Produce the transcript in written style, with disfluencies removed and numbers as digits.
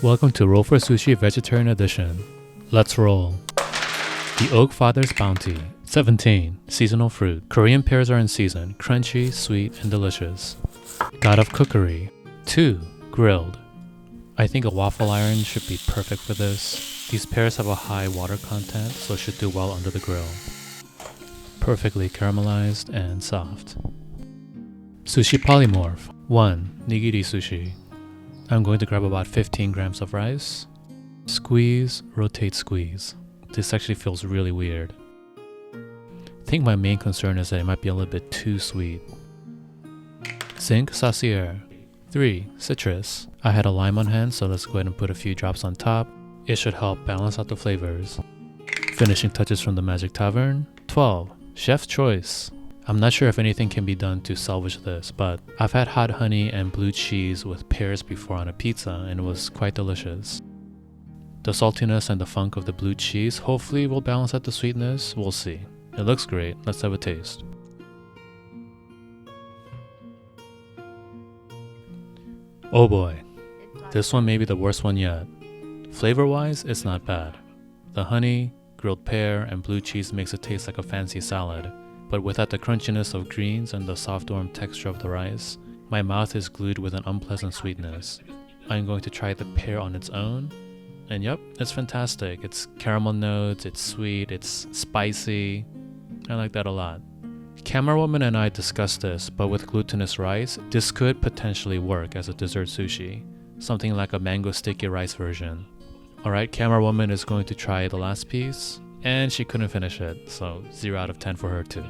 Welcome to Roll for Sushi Vegetarian Edition. Let's roll. The Oak Father's Bounty. 17. Seasonal fruit. Korean pears are in season. Crunchy, sweet, and delicious. God of Cookery. 2. Grilled. I think a waffle iron should be perfect for this. These pears have a high water content, so it should do well under the grill. Perfectly caramelized and soft. Sushi Polymorph. 1. Nigiri sushi. I'm going to grab about 15 grams of rice. Squeeze, rotate, squeeze. This actually feels really weird. I think my main concern is that it might be a little bit too sweet. Zinc Saucier. 3. Citrus. I had a lime on hand, so let's go ahead and put a few drops on top. It should help balance out the flavors. Finishing touches from the Magic Tavern. 12. Chef's Choice. I'm not sure if anything can be done to salvage this, but I've had hot honey and blue cheese with pears before on a pizza, and it was quite delicious. The saltiness and the funk of the blue cheese hopefully will balance out the sweetness. We'll see. It looks great. Let's have a taste. Oh boy. This one may be the worst one yet. Flavor-wise, it's not bad. The honey, grilled pear, and blue cheese makes it taste like a fancy salad. But without the crunchiness of greens and the soft warm texture of the rice, my mouth is glued with an unpleasant sweetness. I'm going to try the pear on its own, and yep, it's fantastic. It's caramel notes, it's sweet, it's spicy. I like that a lot. Camerawoman and I discussed this, but with glutinous rice, this could potentially work as a dessert sushi. Something like a mango sticky rice version. Alright, Camerawoman is going to try the last piece. And she couldn't finish it, so 0 out of 10 for her too.